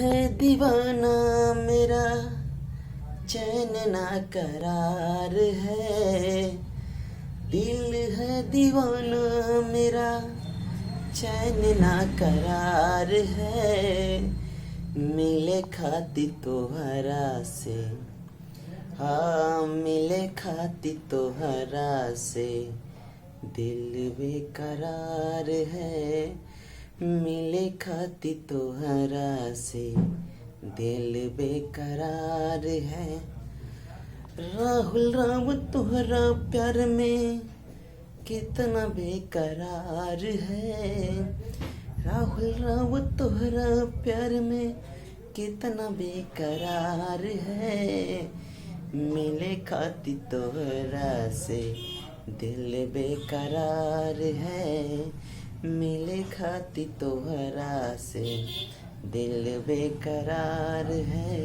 है दीवाना मेरा, चैन ना करार है। दिल है दीवाना मेरा, चैन ना करार है। मिले खाती तोहरा से, हाँ मिले खाती तोहरा से, दिल बेकरार है। मिले खाती तोहरा से, दिल बेकरार है। राहुल राम तोहरा प्यार में कितना बेकरार है। राहुल राम तोहरा प्यार में कितना बेकरार है। मिले खाती तोहरा से, दिल बेकरार है। मिले खाती तोहरा से, दिल बेकरार है।